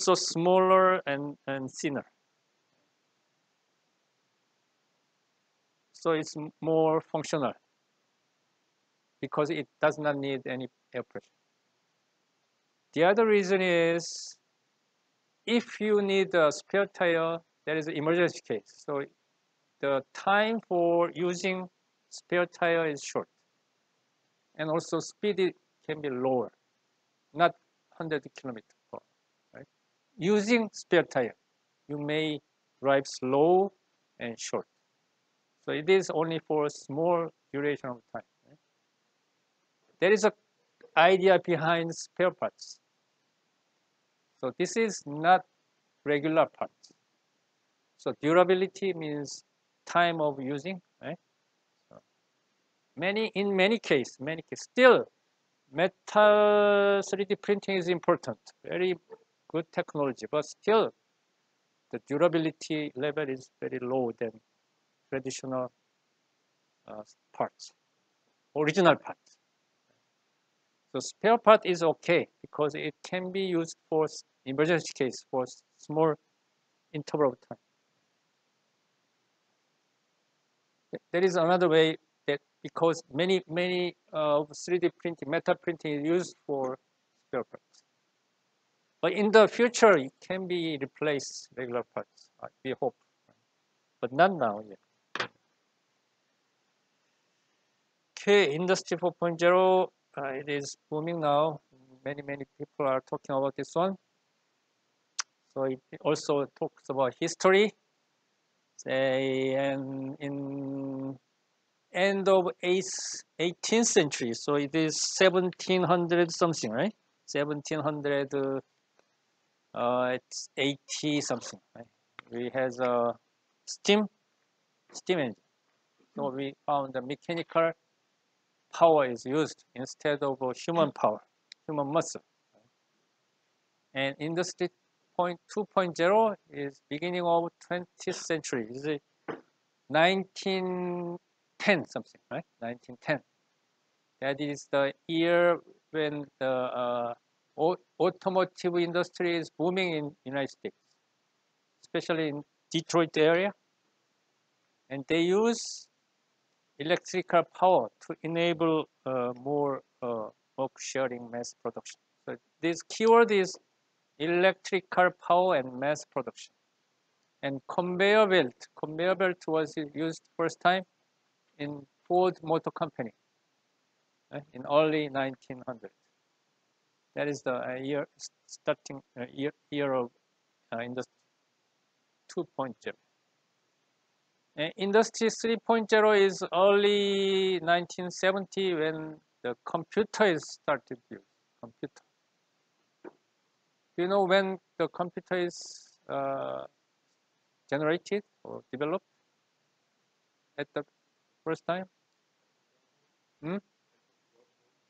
also smaller and thinner. So it's more functional because it does not need any air pressure. The other reason is if you need a spare tire, there is an emergency case. So the time for using spare tire is short. And also speed can be lower, not 100 kilometers per hour. Right? Using spare tire, you may drive slow and short. So it is only for a small duration of time. Right? There is an idea behind spare parts. So this is not regular parts. So durability means time of using. Right? So in many cases, still metal 3D printing is important. Very good technology, but still the durability level is very low than traditional parts, original parts. So spare part is okay because it can be used for emergency case for small interval of time. There is another way that because many of 3D printing, metal printing is used for spare parts. But in the future, it can be replaced regular parts, we hope, but not now yet. Okay, Industry 4.0, it is booming now. Many people are talking about this one. So it also talks about history. Say, and in end of 18th century, so it is 1700 something, right? 1700, it's 80 something, right? We has a steam engine. So we found the mechanical power is used instead of human power, human muscle. And Industry 2.0 is beginning of 20th century. Is 1910 something, right? 1910. That is the year when the automotive industry is booming in United States, especially in Detroit area. And they use electrical power to enable more work sharing mass production. So this keyword is electrical power and mass production. And conveyor belt. Conveyor belt was used first time in Ford Motor Company in early 1900. That is the year starting year of Industry 2.0. Industry 3.0 is early 1970 when the computer is started to use computer. Do you know when the computer is generated or developed at the first time?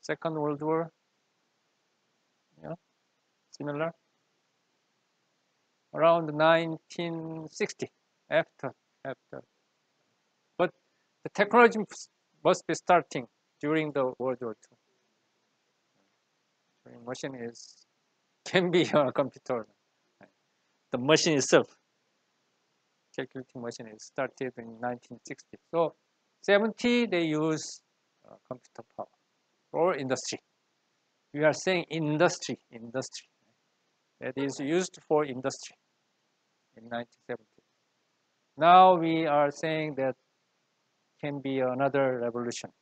Second World War. Yeah, similar. Around 1960, after. But the technology must be starting during the World War II. The machine can be a computer. The machine itself, calculating machine, is started in 1960. So 70 they use computer power or industry. We are saying industry. That is used for industry in 1970. Now we are saying that can be another revolution.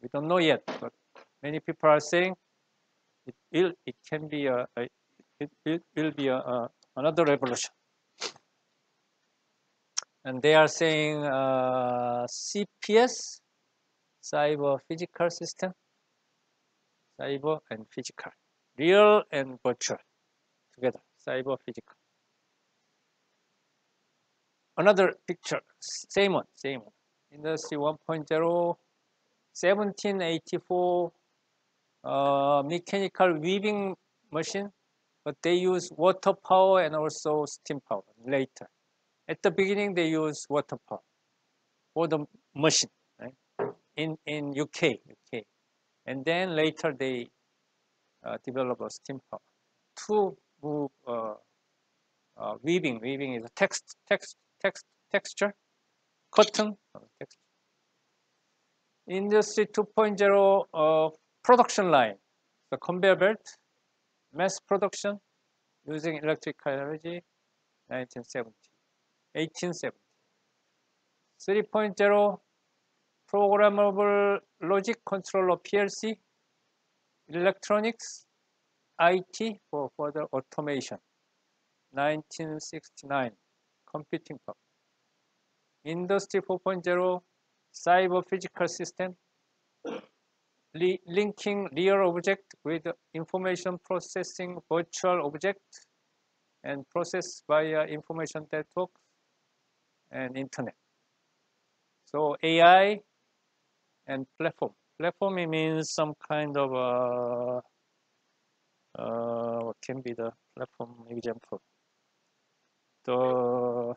We don't know yet, but many people are saying it can be it will be another revolution. And they are saying CPS, cyber physical system, cyber and physical, real and virtual together, cyber physical. Another picture, same one. Industry 1.0, 1784 mechanical weaving machine, but they use water power and also steam power later. At the beginning, they use water power for the machine, right? In UK. And then later they develop a steam power. Two move weaving. Weaving is a texture, cotton. Texture. Industry 2.0 production line, the conveyor belt, mass production using electrical energy, 1970, 1870. 3.0 programmable logic controller PLC, electronics, IT for further automation, 1969, computing power. Industry 4.0 cyber physical system, linking real object with information processing virtual object and process via information network and internet. So AI and platform. Platform means some kind of what can be the platform example? The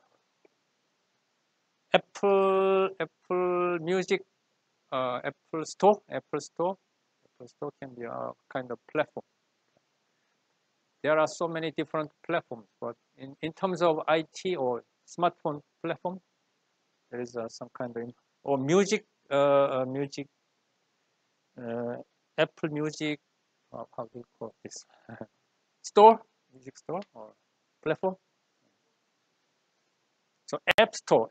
Apple Music, Apple Store can be a kind of platform. There are so many different platforms, but in terms of IT or smartphone platform, there is some kind of, or music, Apple Music, how do you call this? Store, music store or platform. So App Store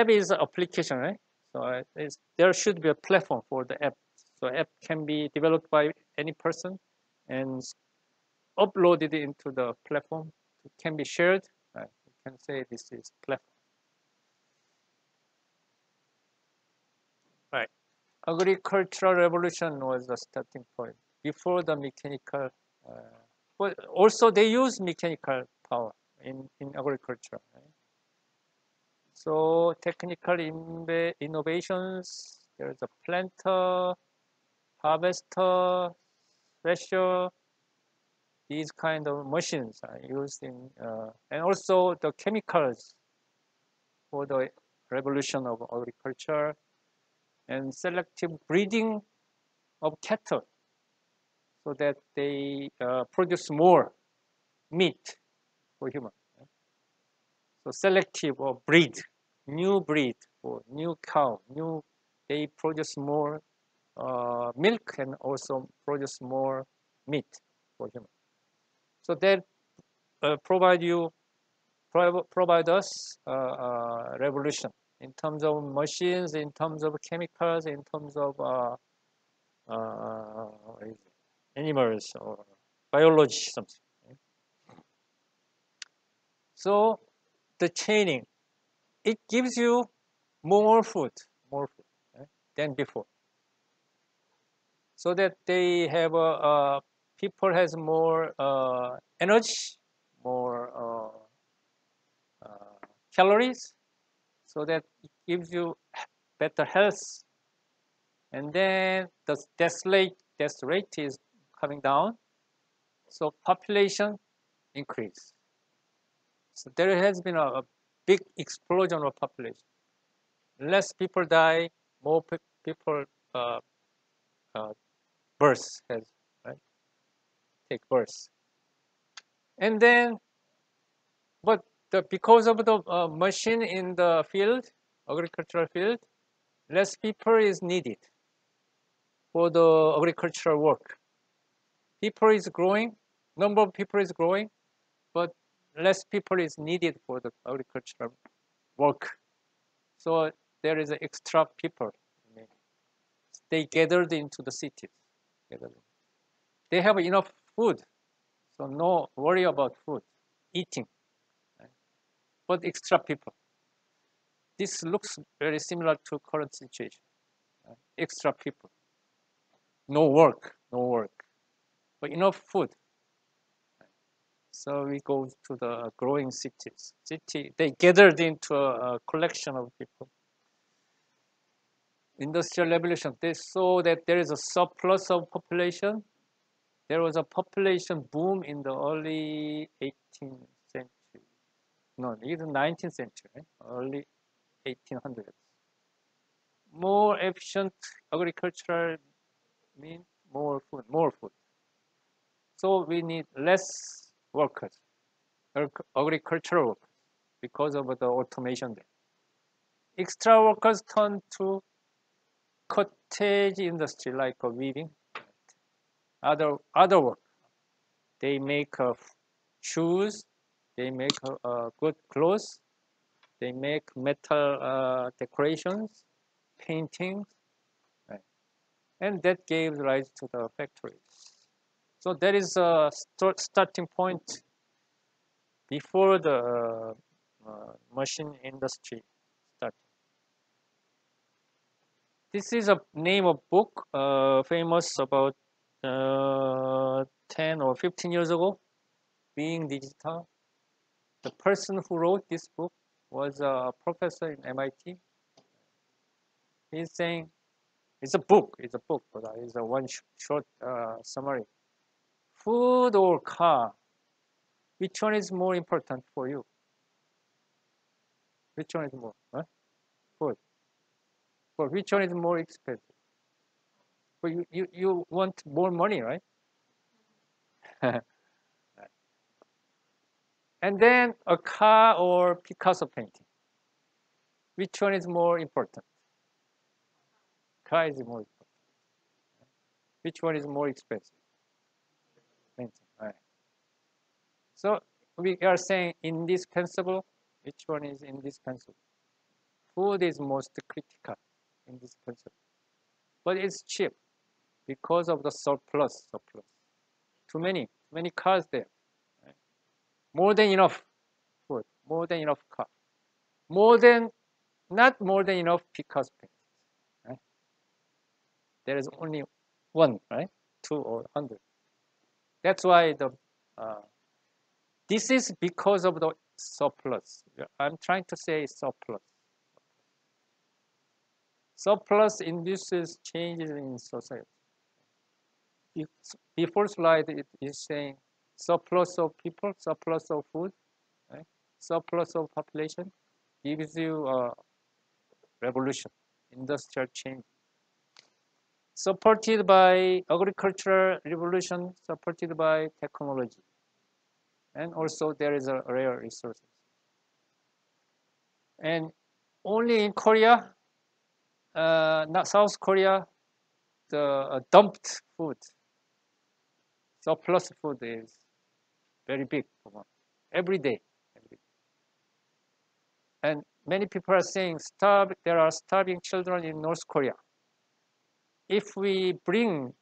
is an application, right? So there should be a platform for the app. So app can be developed by any person and uploaded into the platform. It can be shared. Right? You can say this is platform. Right. Agricultural revolution was the starting point before the mechanical. But also they use mechanical power in agriculture. Right? So technical innovations, there's a planter, harvester, thresher, these kind of machines are used in, and also the chemicals for the revolution of agriculture and selective breeding of cattle so that they produce more meat for humans. So selective or new breed or new cow, they produce more milk and also produce more meat for humans. So that provide us revolution in terms of machines, in terms of chemicals, in terms of animals or biology, something. So the chaining, it gives you more food right, than before. So that they have people has more energy, more calories, so that it gives you better health. And then the death rate is coming down. So population increase. So there has been a big explosion of population. Less people die, more people birth has, right? Take birth. And then, but because of the machine in the field, agricultural field, less people is needed for the agricultural work. People is growing, number of people is growing, but less people is needed for the agricultural work. So there is extra people. They gathered into the cities. They have enough food, so no worry about food, eating. Right? But extra people. This looks very similar to current situation. Right? Extra people. No work, but enough food. So we go to the growing cities. They gathered into a collection of people. Industrial revolution, they saw that there is a surplus of population. There was a population boom in the early 18th century. No, even 19th century, right? Early 1800s. More efficient agricultural means more food. So we need less workers, agricultural workers, because of the automation there. Extra workers turn to cottage industry like weaving, other work. They make shoes, they make good clothes, they make metal decorations, paintings, right? And that gave rise to the factories. So that is a starting point before the machine industry started. This is a name of book famous about 10 or 15 years ago, Being Digital. The person who wrote this book was a professor in MIT. He's saying, it's a book, but it's a one short summary. Food or car, which one is more important for you? Which one is more? Huh? Food. But which one is more expensive? But you want more money, right? And then a car or Picasso painting. Which one is more important? Car is more important. Which one is more expensive? Painting. All right. So we are saying indispensable. Which one is indispensable? Food is most critical, indispensable. But it's cheap because of the surplus. Too many cars there. Right? More than enough food, more than enough car, not more than enough Picasso paintings. Right? There is only one, right? 2 or 100. That's why this is because of the surplus. I'm trying to say surplus. Surplus induces changes in society. Before slide, it is saying surplus of people, surplus of food, right? Surplus of population gives you a revolution, industrial change. Supported by agricultural revolution, supported by technology. And also there is a rare resources. And only in Korea, not South Korea, the dumped food, surplus food is very big every day. And many people are saying there are starving children in North Korea. If we bring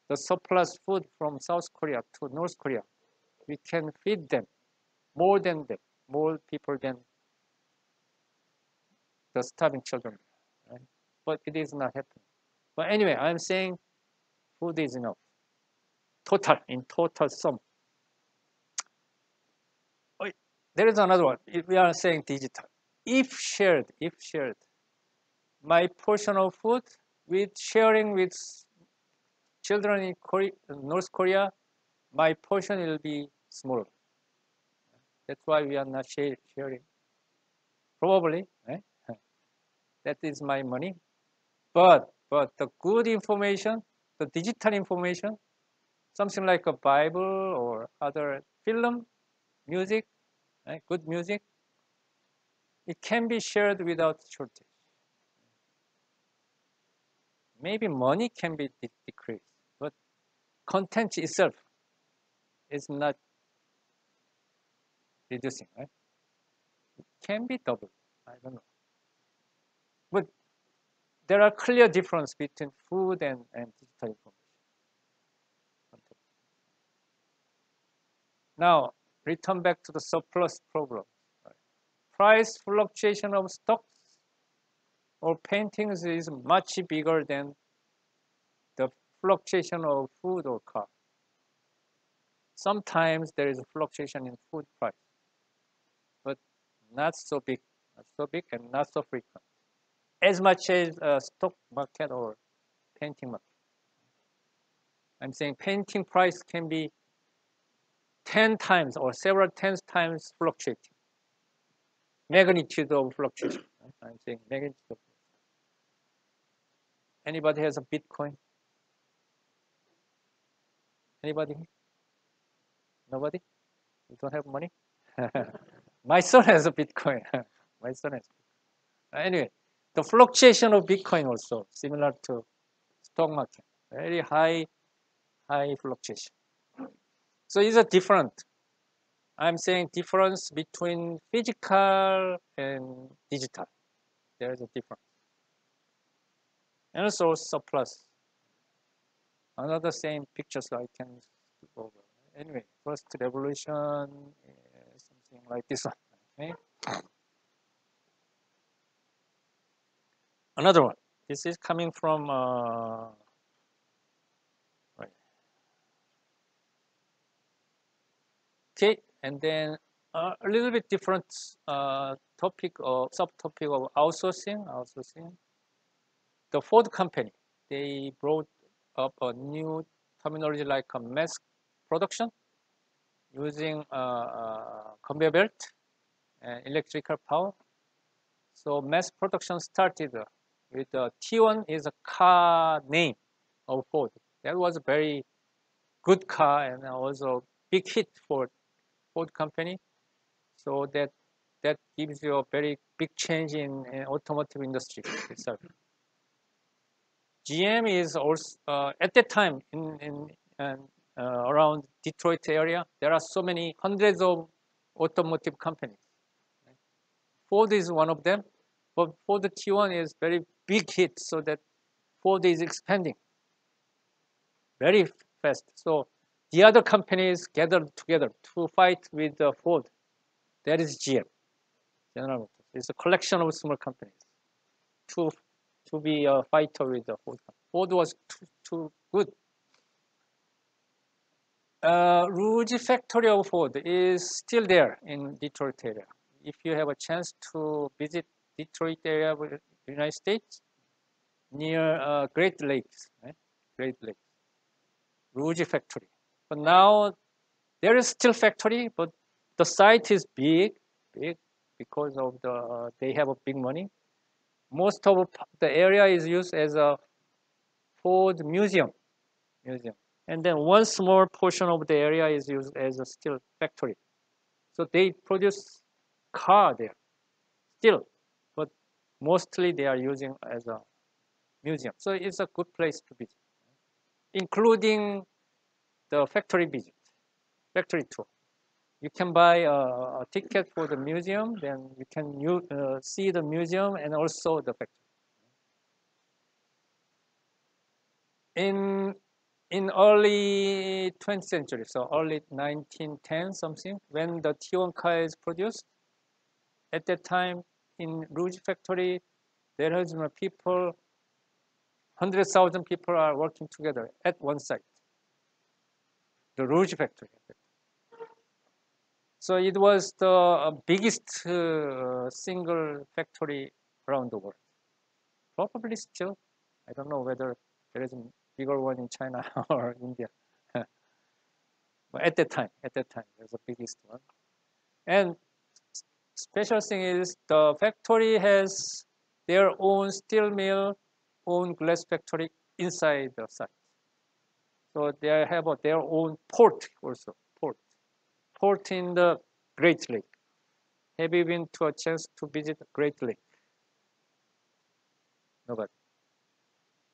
the surplus food from South Korea to North Korea, we can feed them, more people than the starving children. Right? But it is not happening. But anyway, I'm saying food is enough. In total sum. There is another one. We are saying digital. If shared, my portion of food with sharing with children in North Korea, my portion will be small. That's why we are not sharing. Probably, eh? That is my money. But the good information, the digital information, something like a Bible or other film, music, good music, it can be shared without shortage. Maybe money can be decreased, but content itself is not reducing, right? It can be doubled. I don't know. But there are clear difference between food and digital information. Now, return back to the surplus problem. Right? Price fluctuation of stocks or paintings is much bigger than the fluctuation of food or car. Sometimes there is a fluctuation in food price, but not so big and not so frequent, as much as a stock market or painting market. I'm saying painting price can be 10 times or several tens times fluctuating. Magnitude of fluctuation. I'm saying magnitude of fluctuation. Anybody has a Bitcoin? Anybody? Nobody? You don't have money? My son has a Bitcoin. My son has. Anyway, the fluctuation of Bitcoin also similar to stock market. Very high fluctuation. So it's a different. I'm saying difference between physical and digital. There is a difference. And also surplus. Another same pictures I can skip over. Anyway, first revolution is something like this one. Okay. Another one. This is coming from right. Okay, and then a little bit different topic or subtopic of outsourcing. Outsourcing. The Ford company, they brought up a new terminology like a mass production using conveyor belt and electrical power. So mass production started with T1 is a car name of Ford. That was a very good car and also big hit for Ford company. So that gives you a very big change in automotive industry itself. GM is also at that time in around Detroit area. There are so many hundreds of automotive companies. Ford is one of them, but Ford T1 is very big hit, so that Ford is expanding very fast. So the other companies gathered together to fight with Ford. That is GM, General Motors. It's a collection of small companies to be a fighter with the Ford. Ford was too good. Rouge factory of Ford is still there in Detroit area. If you have a chance to visit Detroit area of the United States, near Great Lakes, right? Great Lakes, Rouge factory. But now there is still factory, but the site is big because of the they have a big money. Most of the area is used as a Ford museum, and then one small portion of the area is used as a steel factory. So they produce car there still, but mostly they are using as a museum. So it's a good place to visit, including the factory visit, factory tour. You can buy a ticket for the museum, then you can see the museum and also the factory. In early 20th century, so early 1910 something, when the T1 car is produced, at that time in Rouge factory, there has been people, 100,000 people are working together at one site, the Rouge factory. So it was the biggest single factory around the world. Probably still, I don't know whether there is a bigger one in China or India. But at that time, there's the biggest one. And special thing is the factory has their own steel mill, own glass factory inside the site. So they have their own port also, port in the Great Lake. Have you been to a chance to visit Great Lake? Nobody.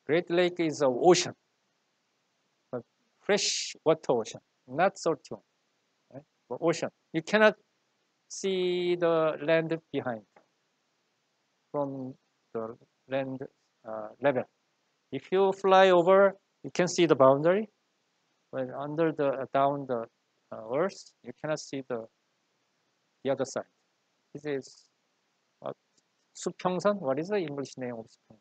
Great Lake is an ocean, but fresh water ocean, not salty one, right? But ocean. You cannot see the land behind from the land level. If you fly over, you can see the boundary, but under the down the earth, you cannot see the other side. This is 수평선. What is the English name of 수평선?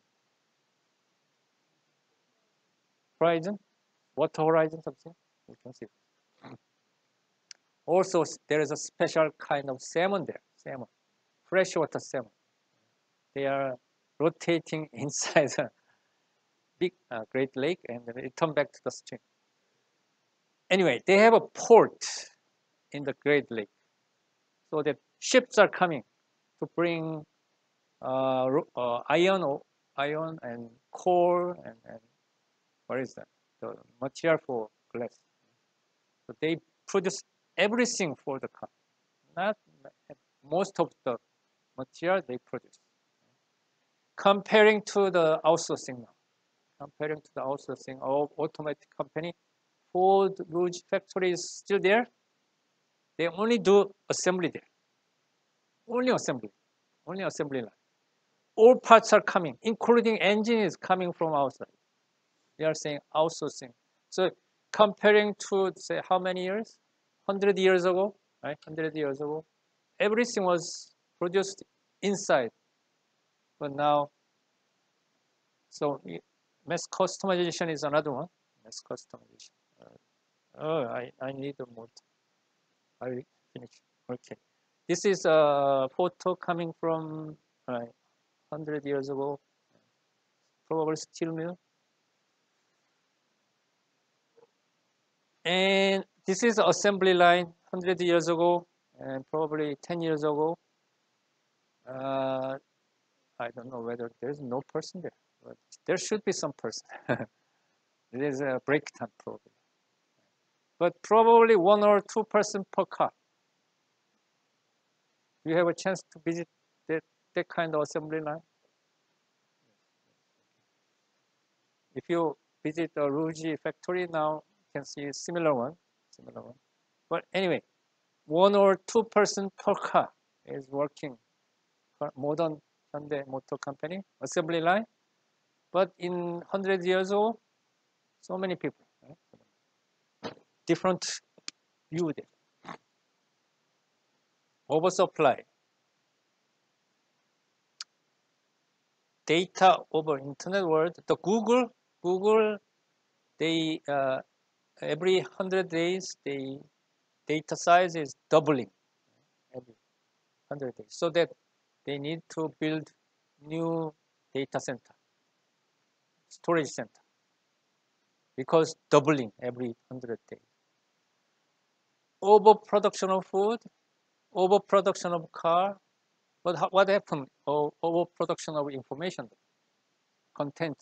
Horizon, water horizon something. You can see. Also, there is a special kind of salmon there. Salmon, freshwater salmon. They are rotating inside a big Great Lake and then return back to the stream. Anyway, they have a port in the Great Lake, so that ships are coming to bring iron and coal and what is that? The material for glass. So they produce everything for the car, not most of the material they produce. Comparing to the outsourcing now, comparing to the outsourcing of automotive company, Ford Rouge factory is still there. They only do assembly there. Only assembly line. All parts are coming, including engine is coming from outside. They are saying outsourcing. So comparing to say how many years? 100 years ago, right? 100 years ago, everything was produced inside. But now, so mass customization is another one. Mass customization. I need a more. I will finish. Okay. This is a photo coming from 100 years ago, probably steel mill. And this is assembly line 100 years ago and probably 10 years ago. I don't know whether there's no person there, but there should be some person. There's a break time probably. But probably 1 or 2 person per car. You have a chance to visit that kind of assembly line. If you visit a Rouge factory now, you can see a similar one. But anyway, 1 or 2 person per car is working for modern Hyundai Motor Company assembly line. But in 100 years ago, so many people, right? Different view there. Oversupply. Data over internet world. The Google, they every 100 days, the data size is doubling every 100 days. So that they need to build new data center, storage center, because doubling every 100 days. Overproduction of food, overproduction of car. But what happened? Overproduction of information, content.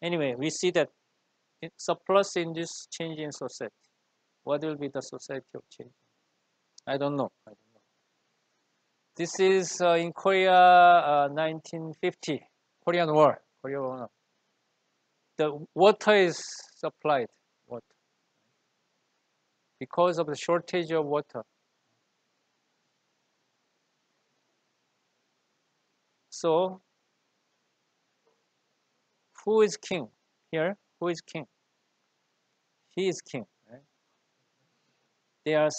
Anyway, we see that surplus in this change in society. What will be the society of change? I don't know. This is in Korea, 1950, Korean War. The water is supplied, because of the shortage of water. So, who is king here? Who is king? He is king. Right? They are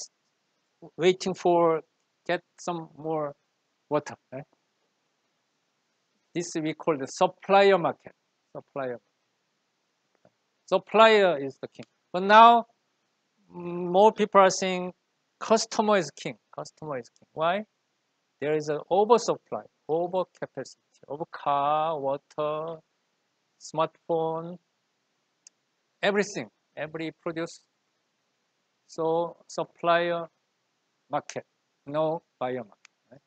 waiting for get some more water. Right? This we call the supplier market. Supplier is the king. But now more people are saying customer is king. Why? There is an oversupply, overcapacity of car, water, smartphone, everything, every produce. So supplier market, no buyer market. Right?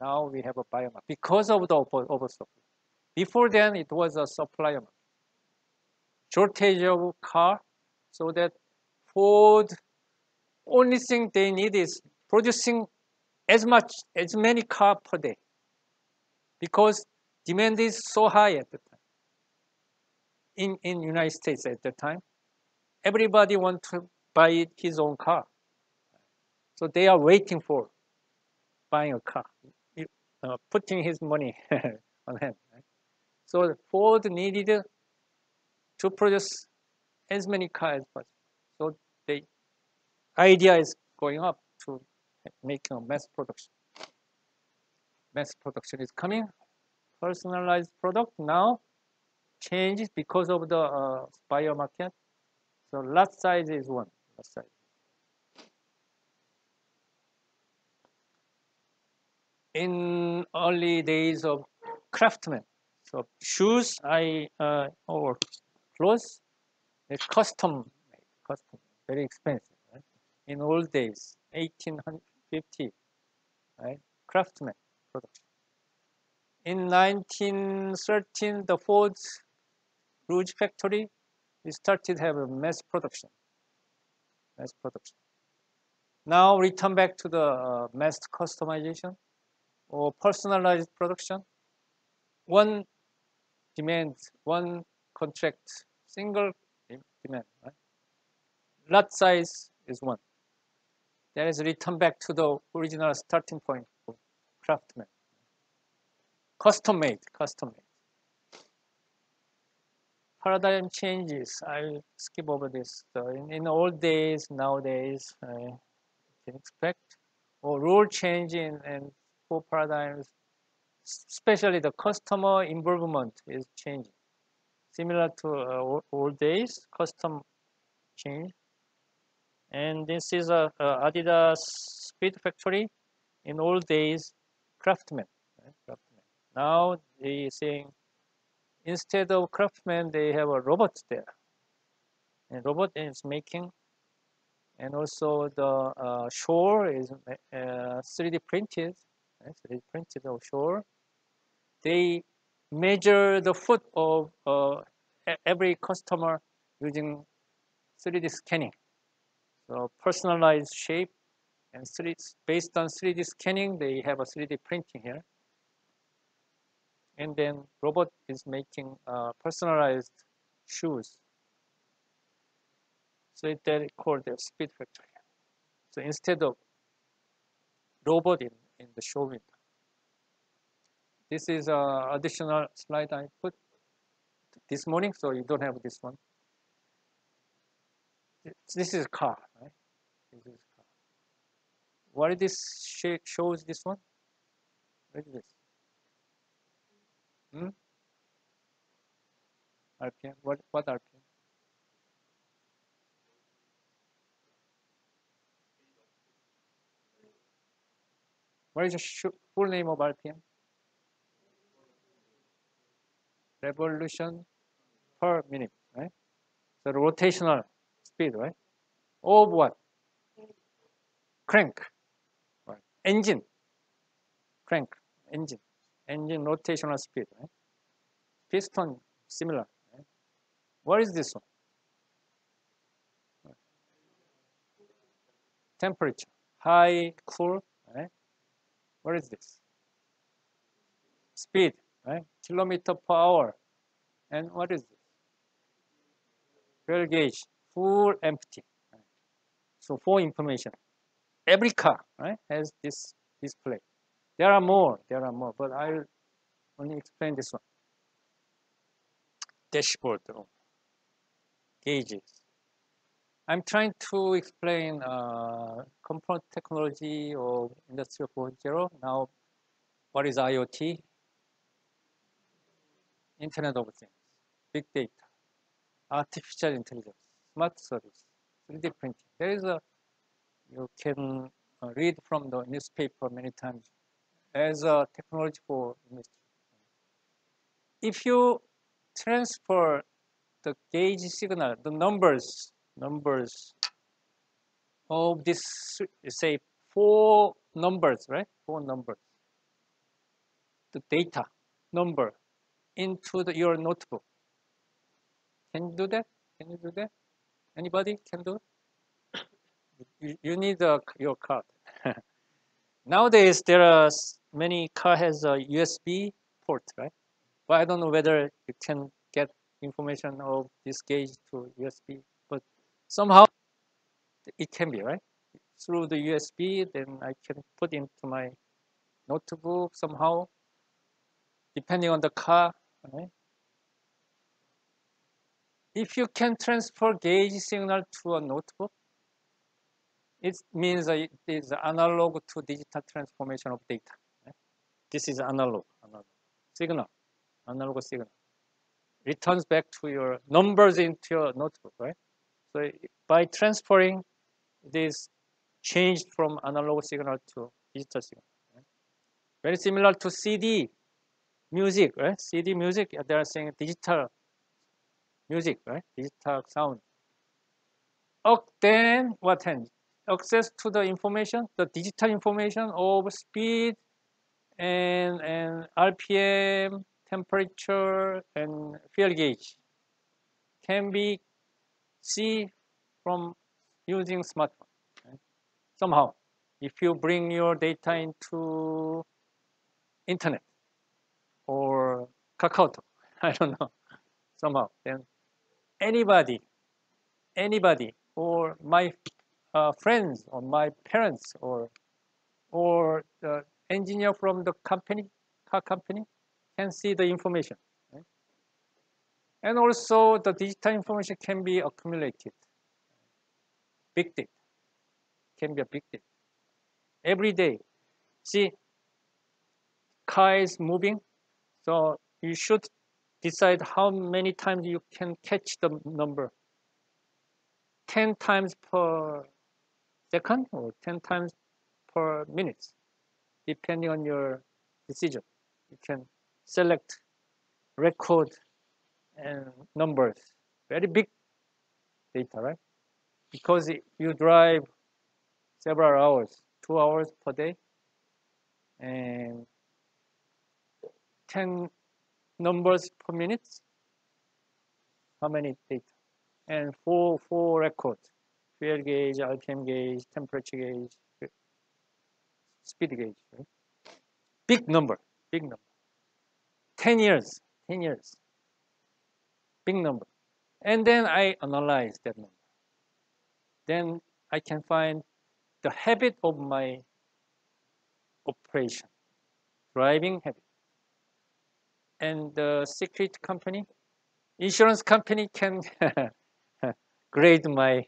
Now we have a buyer market because of the oversupply. Before then, it was a supplier market. Shortage of car, so that Ford, only thing they need is producing as many cars per day, because demand is so high at the time. In United States at the time, everybody wants to buy his own car. So they are waiting for buying a car, putting his money on hand. Right? So Ford needed to produce as many cars as possible. So the idea is going up to make a mass production. Mass production is coming. Personalized product now changes because of the buyer market. So lot size is one. Lot size. In early days of craftsmen, so shoes or clothes, it's custom, very expensive. Right? In old days, 1850, right? Craftsman production. In 1913, the Ford's Rouge factory, we started to have a mass production. mass production. Now return back to the mass customization or personalized production. One demand, one contract, single demand. Right? Lot size is one. That is return back to the original starting point of craftsman. Custom made. Paradigm changes. I'll skip over this. So in old days, nowadays, I can expect or rule change in for paradigms, especially the customer involvement is changing. Similar to old days, custom change. And this is a Adidas Speed Factory. In old days, craftsman. Right? Craftsman. Now they saying instead of craftsman, they have a robot there. And robot is making, and also the shore is 3D printed. Right? 3D printed offshore. They measure the foot of every customer using 3D scanning. So personalized shape and based on 3D scanning, they have a 3D printing here. And then robot is making personalized shoes. So that called the speed factory. So instead of robot in the show window. This is an additional slide I put this morning, so you don't have this one. This is a car, right? This is a car. What is this shows this one? What is this? RPM? What RPM? What is the full name of RPM? Revolution per minute, right? So rotational speed, right? Of what? Crank, right? Engine, crank, engine rotational speed, right? Piston, similar. Right? What is this one? Temperature, high, cool, right? What is this? Speed, right? Kilometer per hour. And what is this? Fuel gauge, full, empty. Right? So for information, every car, right, has this display. There are more, but I'll only explain this one. Dashboard, gauges. I'm trying to explain component technology of Industry 4.0. Now, what is IoT? Internet of Things, big data, artificial intelligence, smart service, 3D printing. There is you can read from the newspaper many times as a technology for industry. If you transfer the gauge signal, the numbers of this, say, 4 numbers, right? 4 numbers. The data number into your notebook. Can you do that? Can you do that? Anybody can do it? You need your card. Nowadays, there are many car has a USB port, right? But I don't know whether you can get information of this gauge to USB, but somehow it can be, right? Through the USB, then I can put into my notebook somehow, depending on the car, right? If you can transfer gauge signal to a notebook, it means it is analog to digital transformation of data. Right? This is analog signal, analog signal. Returns back to your numbers into your notebook, right? So by transferring, it is changed from analog signal to digital signal. Right? Very similar to CD music, right? CD music, they are saying digital music, right? Digital sound. Then what happens? Access to the information, the digital information of speed and RPM, temperature, and fuel gauge can be seen from using smartphone. Right? Somehow, if you bring your data into internet or Kakao, I don't know, somehow, then anybody, or my friends or my parents or the engineer from the company, car company, can see the information. Right? And also the digital information can be accumulated. Big data can be a big data. Every day, see, car is moving, so you should decide how many times you can catch the number. 10 times per second or 10 times per minute, depending on your decision. You can select record and numbers. Very big data, right? Because you drive several hours, 2 hours per day, and 10 numbers per minute. How many data? And four records: fuel gauge, RPM gauge, temperature gauge, speed gauge. Right? Big number, big number. 10 years, 10 years, big number. And then I analyze that number. Then I can find the habit of my operation, driving habit. And the secret company, insurance company can grade my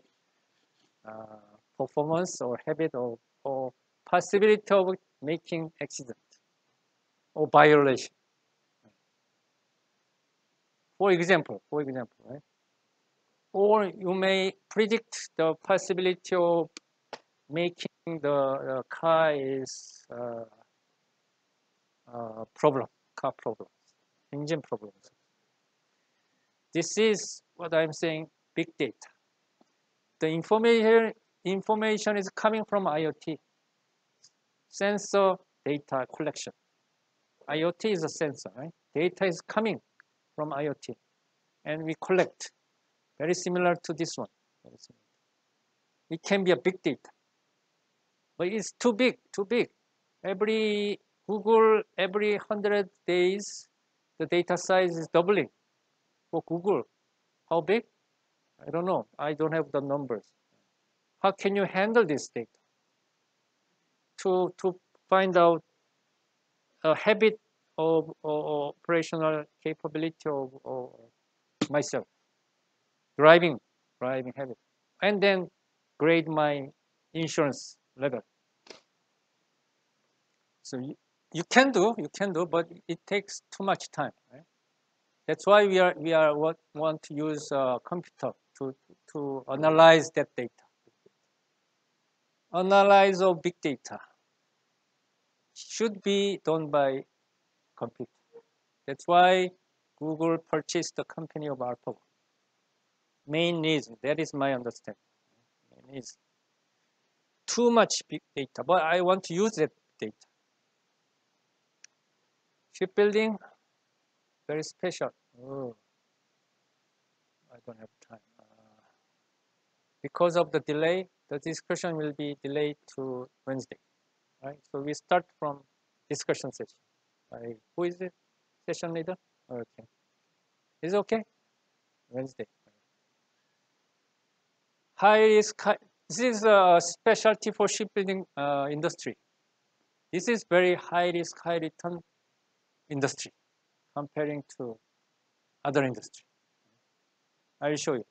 performance or habit or possibility of making accident or violation. For example, right? Or you may predict the possibility of making the car is car problems, engine problems. This is what I'm saying, big data. The information is coming from IoT, sensor data collection. IoT is a sensor, right? Data is coming from IoT, and we collect. Very similar to this one. It can be a big data, but it's too big, too big. Every 100 days, the data size is doubling for Google. How big? I don't know. I don't have the numbers. How can you handle this data? To find out a habit of or operational capability of myself, driving habit, and then grade my insurance level. So you can do, but it takes too much time. Right? That's why we want to use a computer to analyze that data. Analyze of big data should be done by computer. That's why Google purchased the company of AlphaGo. Main reason, that is my understanding. Main reason. Too much big data, but I want to use that data. Shipbuilding, very special. Oh, I don't have time. Because of the delay, the discussion will be delayed to Wednesday. Right? So we start from discussion session. Right? Who is it? Session leader? Okay. Is it okay? Wednesday. High risk. This is a specialty for shipbuilding industry. This is very high risk, high return industry comparing to other industry. I will show you.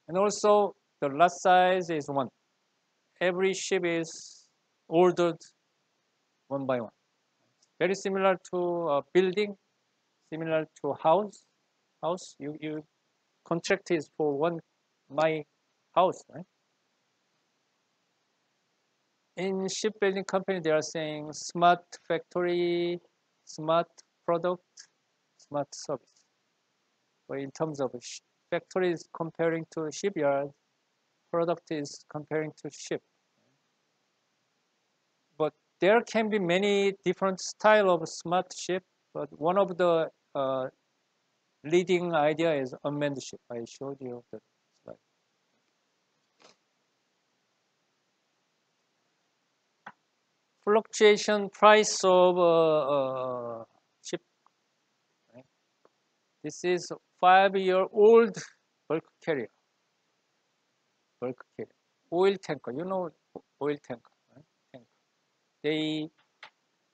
And also the lot size is 1. Every ship is ordered one by one. Very similar to a building, similar to house. You contract is for my house, right? In shipbuilding company, they are saying smart factory, smart product, smart service. But in terms of factory is comparing to shipyard, product is comparing to ship. But there can be many different style of smart ship, but one of the leading idea is unmanned ship. I showed you the slide. fluctuation price of ship. Right? This is 5-year-old bulk carrier. Bulk carrier. Oil tanker. You know oil tanker. Right? Tanker. They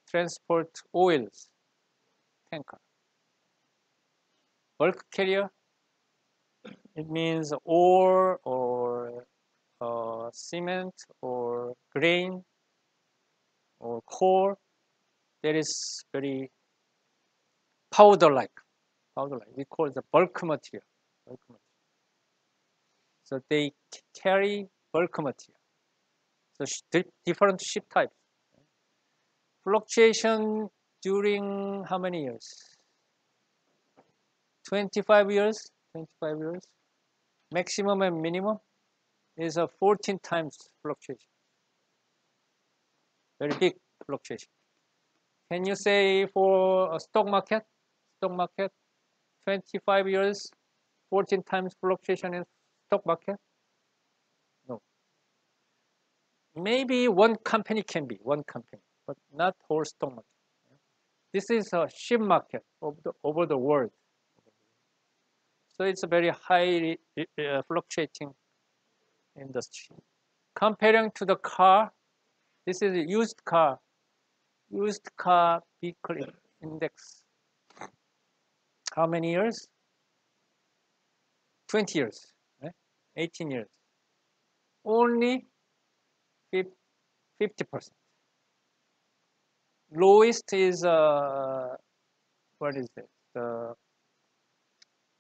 transport oils. Tanker. Bulk carrier. It means ore or cement or grain or coal that is very powder-like. Powder-like. We call it the bulk material. Bulk material. So they carry bulk material. So different ship types. Fluctuation during how many years? 25 years. 25 years. Maximum and minimum is a 14 times fluctuation. Very big fluctuation. Can you say for a stock market? Stock market, 25 years, 14 times fluctuation in stock market? No. Maybe one company can be, one company, but not whole stock market. This is a ship market over the world. So it's a very high fluctuating industry. Comparing to the car, this is a used car vehicle index. How many years? 20 years, right? 18 years. Only 50%. Lowest is, what is it?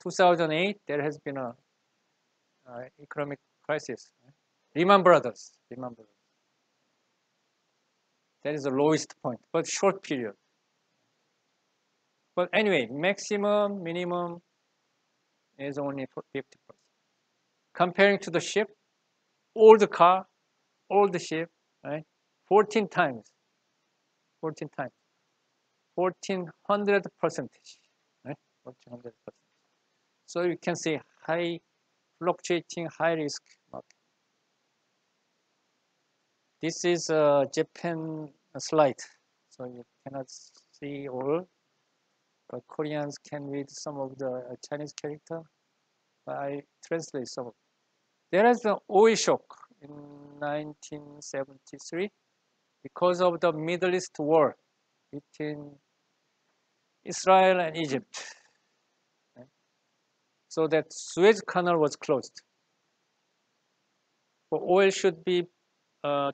2008, there has been a economic crisis. Right? Lehman Brothers. That is the lowest point, but short period. But anyway, maximum, minimum is only 50%. Comparing to the ship, old car, old ship, right? 14 times. 1400%, right? 1400%. So you can say high fluctuating, high risk market. This is a Japan slide, so you cannot see all, but Koreans can read some of the Chinese character. I translate some of it. There is an oil shock in 1973 because of the Middle East war between Israel and Egypt. Right? So that Suez Canal was closed. So oil should be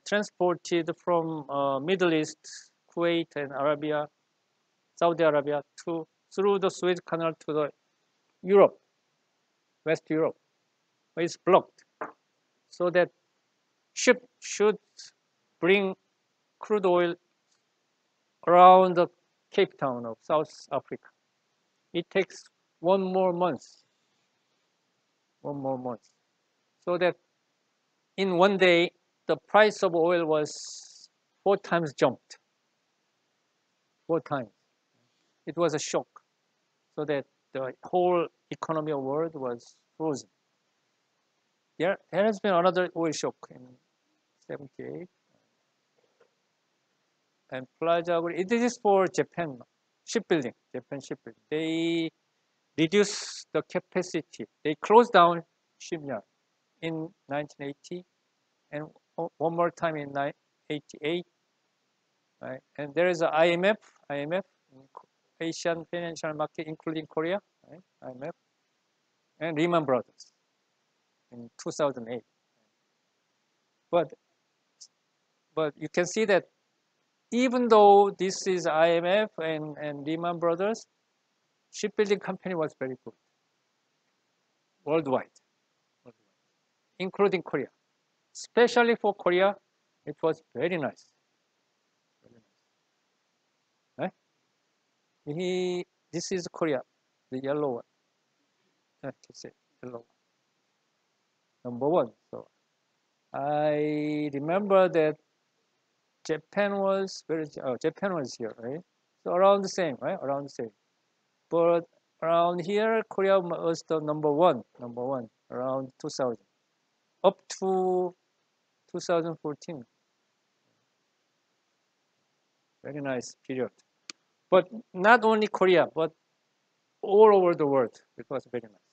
transported from Middle East, Kuwait and Arabia, Saudi Arabia through the Suez Canal to the Europe, West Europe. But it's blocked. So that ship should bring crude oil around the Cape Town of South Africa. It takes one more month. So that in one day, the price of oil was 4 times jumped. 4 times. It was a shock. So that the whole economy of the world was frozen. There has been another oil shock in 78. And Plaza, it is for Japan shipbuilding. They reduce the capacity. They closed down shipyard in 1980 and one more time in 1988. Right? And there is an IMF, Asian financial market, including Korea, right? IMF, and Lehman Brothers in 2008. But you can see that even though this is IMF and Lehman Brothers, shipbuilding company was very good worldwide, including Korea. Especially for Korea, it was very nice. Right? This is Korea, the yellow one. Let's say yellow one. Number 1. So I remember that Japan was Japan was here, right? So around the same, right? Around the same. But around here, Korea was the number one, around 2000, up to 2014. Very nice period. But not only Korea, but all over the world. It was very nice.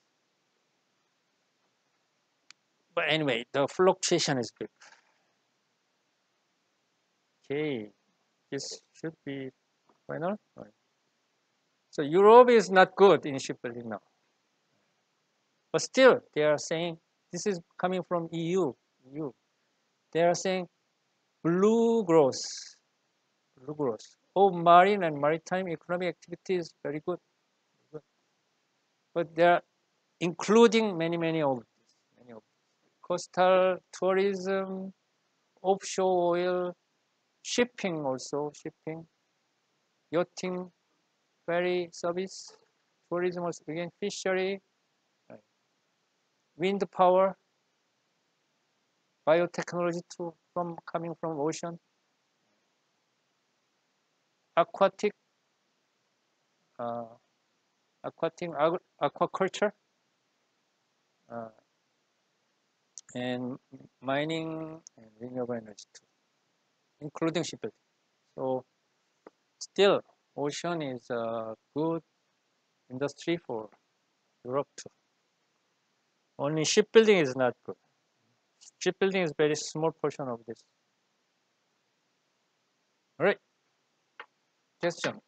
But anyway, the fluctuation is good. Okay, this should be final. Right. So Europe is not good in shipbuilding now. But still, they are saying, this is coming from EU. EU. They are saying blue growth. Blue growth. Oh, marine and maritime economic activity is very good. But they are including many of these. Many of these. Coastal tourism, offshore oil, shipping also, shipping, yachting, ferry service, tourism also, again, fishery, wind power, biotechnology too, coming from ocean, aquatic, uh, aquaculture, uh, and mining and renewable energy too, including shipbuilding. So still, ocean is a good industry for Europe too. Only shipbuilding is not good. Shipbuilding is very small portion of this. All right, question.